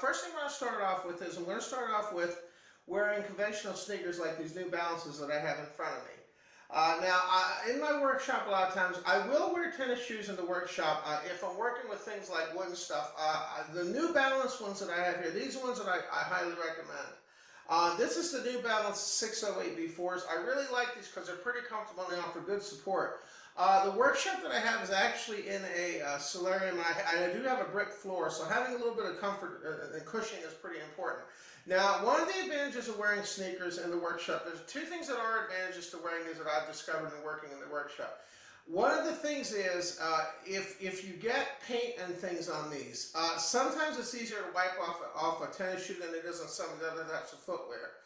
first thing I'm going to start off with is I'm going to start off with wearing conventional sneakers like these New Balances that I have in front of me. In my workshop, a lot of times I will wear tennis shoes in the workshop if I'm working with things like wooden stuff. The New Balance ones that I have here, these are ones that I highly recommend. This is the New Balance 608 B4s. I really like these because they're pretty comfortable and they offer good support. The workshop that I have is actually in a solarium, and I do have a brick floor, so having a little bit of comfort and cushioning is pretty important. Now, one of the advantages of wearing sneakers in the workshop, there's two things that are advantages to wearing these that I've discovered in working in the workshop. One of the things is, if you get paint and things on these, sometimes it's easier to wipe off a tennis shoe than it is on some of the other types of footwear.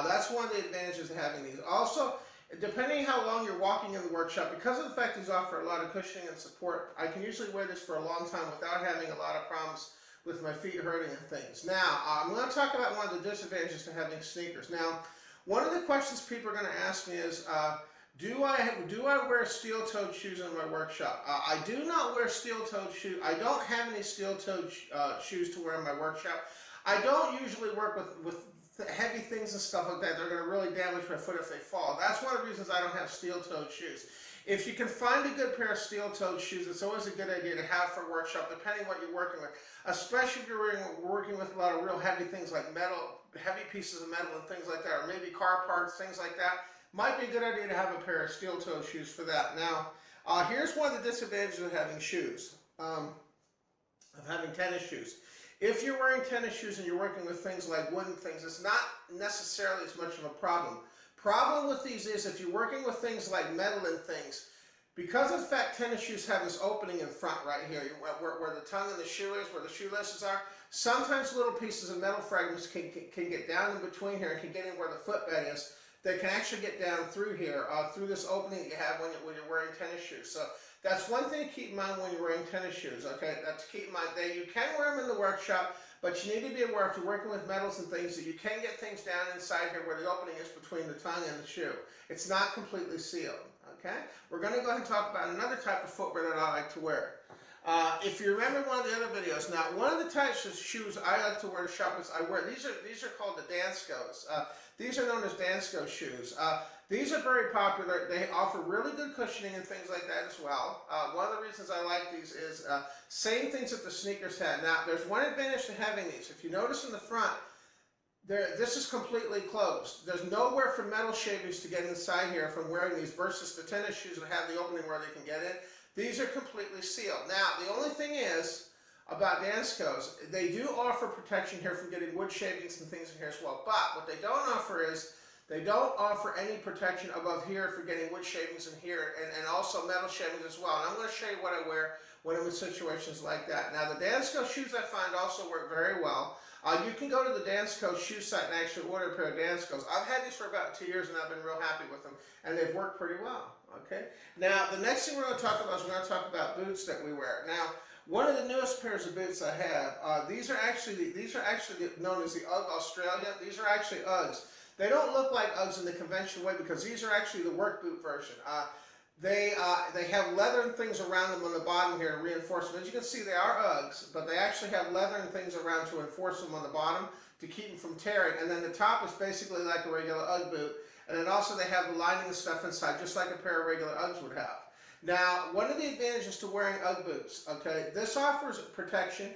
That's one of the advantages of having these. Also, depending how long you're walking in the workshop, because of the fact these offer a lot of cushioning and support, I can usually wear this for a long time without having a lot of problems with my feet hurting and things. Now, I'm going to talk about one of the disadvantages to having sneakers. Now, one of the questions people are going to ask me is, do I wear steel-toed shoes in my workshop? I do not wear steel-toed shoes. I don't have any steel-toed shoes to wear in my workshop. I don't usually work with heavy things and stuff like that. They're going to really damage my foot if they fall. That's one of the reasons I don't have steel-toed shoes. If you can find a good pair of steel-toed shoes, it's always a good idea to have for a workshop, depending what you're working with. Especially if you're working with a lot of real heavy things like metal, heavy pieces of metal and things like that, or maybe car parts, things like that. Might be a good idea to have a pair of steel-toed shoes for that. Now, here's one of the disadvantages of having shoes, of having tennis shoes. If you're wearing tennis shoes and you're working with things like wooden things, it's not necessarily as much of a problem. Problem with these is if you're working with things like metal and things, because of the fact tennis shoes have this opening in front right here, where the tongue of the shoe is, where the shoelaces are, sometimes little pieces of metal fragments can get down in between here and can get in where the footbed is. They can actually get down through here, through this opening that you have when you're wearing tennis shoes. So that's one thing to keep in mind when you're wearing tennis shoes, okay? That's keep in mind. You can wear them in the workshop, but you need to be aware if you're working with metals and things that you can get things down inside here where the opening is between the tongue and the shoe. It's not completely sealed, okay? We're going to go ahead and talk about another type of footwear that I like to wear. If you remember one of the other videos, now one of the types of shoes I like to wear to shop is these are called the Danskos. These are known as Dansko shoes. These are very popular. They offer really good cushioning and things like that as well. One of the reasons I like these is same things that the sneakers had. Now, there's one advantage to having these. If you notice in the front, this is completely closed. There's nowhere for metal shavings to get inside here from wearing these versus the tennis shoes that have the opening where they can get in. These are completely sealed. Now, the only thing is about Danskos, they do offer protection here from getting wood shavings and things in here as well. But what they don't offer is, they don't offer any protection above here for getting wood shavings in here and also metal shavings as well. And I'm going to show you what I wear when I'm in situations like that. Now, the Dansko shoes I find also work very well. You can go to the Dansko shoe site and actually order a pair of Danskos. I've had these for about 2 years and I've been real happy with them, and they've worked pretty well. Okay. Now, the next thing we're going to talk about is we're going to talk about boots that we wear. Now, one of the newest pairs of boots I have, these are actually known as the UGG Australia. These are actually Uggs. They don't look like Uggs in the conventional way because these are actually the work boot version. They have leather and things around them on the bottom here to reinforce them. As you can see, they are Uggs, but they actually have leather and things around to enforce them on the bottom to keep them from tearing. And then the top is basically like a regular Ugg boot. And then also they have the lining and stuff inside, just like a pair of regular Uggs would have. Now, one of the advantages to wearing Ugg boots, okay, this offers protection.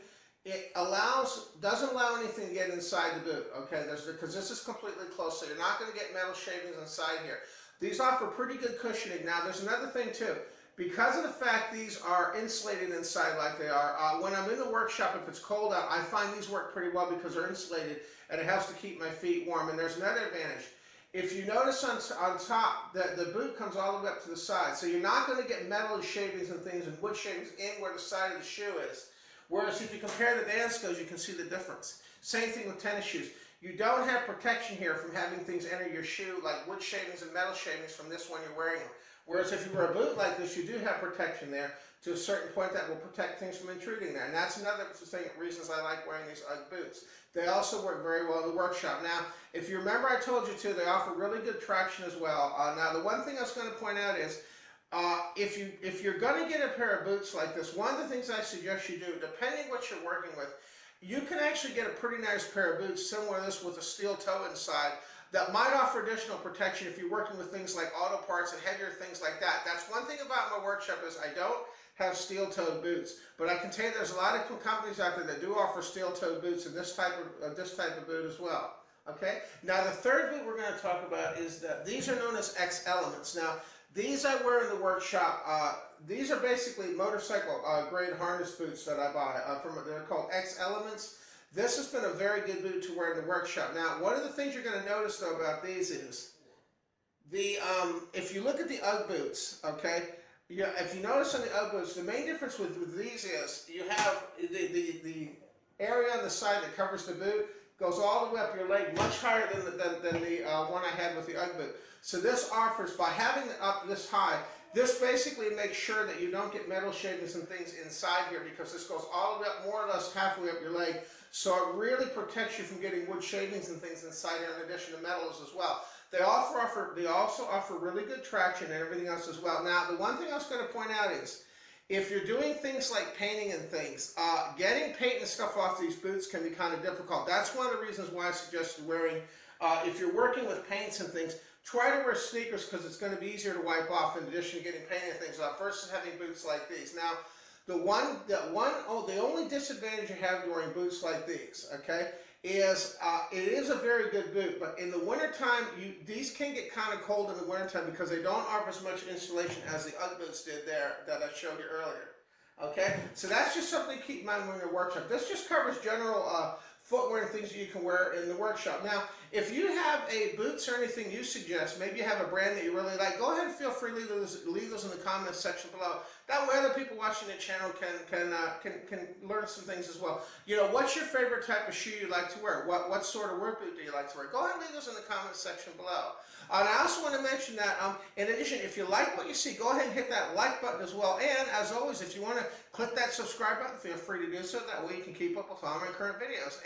It doesn't allow anything to get inside the boot, okay, because this is completely closed, so you're not going to get metal shavings inside here. These offer pretty good cushioning. Now, there's another thing too. Because of the fact these are insulated inside like they are, when I'm in the workshop, if it's cold out, I find these work pretty well because they're insulated and it helps to keep my feet warm. And there's another advantage. If you notice on top, the boot comes all the way up to the side. So you're not going to get metal shavings and things and wood shavings in where the side of the shoe is. Whereas if you compare the Danskos, you can see the difference. Same thing with tennis shoes. You don't have protection here from having things enter your shoe like wood shavings and metal shavings from this one you're wearing them. Whereas if you wear a boot like this, you do have protection there to a certain point that will protect things from intruding there. And that's another reasons I like wearing these Ugg boots. They also work very well in the workshop. Now, if you remember I told you to, they offer really good traction as well. Now, the one thing I was going to point out is, if you're going to get a pair of boots like this, one of the things I suggest you do, depending what you're working with, you can actually get a pretty nice pair of boots similar to this with a steel toe inside that might offer additional protection if you're working with things like auto parts and heavier things like that. That's one thing about my workshop is I don't have steel-toed boots, but I can tell you there's a lot of companies out there that do offer steel-toed boots and this type of boot as well. Okay. Now the third boot we're going to talk about is that these are known as X Elements. Now these I wear in the workshop. These are basically motorcycle grade harness boots that I buy they're called X Elements. This has been a very good boot to wear in the workshop. Now, one of the things you're going to notice though about these is if you look at the UGG boots, okay, if you notice on the UGG boots, the main difference with these is you have the area on the side that covers the boot goes all the way up your leg, much higher than the one I had with the UGG boot. So this offers, by having it up this high, this basically makes sure that you don't get metal shavings and things inside here, because this goes all the way up, more or less halfway up your leg. So it really protects you from getting wood shavings and things inside here, in addition to metals as well. They also offer really good traction and everything else as well. Now, the one thing I was going to point out is, if you're doing things like painting and things, getting paint and stuff off these boots can be kind of difficult. That's one of the reasons why I suggested wearing, if you're working with paints and things, try to wear sneakers, because it's going to be easier to wipe off in addition to getting paint and things off versus having boots like these. Now, the only disadvantage you have wearing boots like these, okay, is it is a very good boot, but in the wintertime, these can get kind of cold in the wintertime because they don't offer as much insulation as the UGG boots did there that I showed you earlier. Okay, so that's just something to keep in mind when you're in your workshop. This just covers general footwear and things that you can wear in the workshop. Now, if you have a boots or anything you suggest, maybe you have a brand that you really like, go ahead and feel free to leave those in the comments section below. That way other people watching the channel can learn some things as well. You know, what's your favorite type of shoe you like to wear? What sort of work boot do you like to wear? Go ahead and leave those in the comments section below. And I also want to mention that, in addition, if you like what you see, go ahead and hit that like button as well. And as always, if you want to click that subscribe button, feel free to do so. That way you can keep up with all my current videos.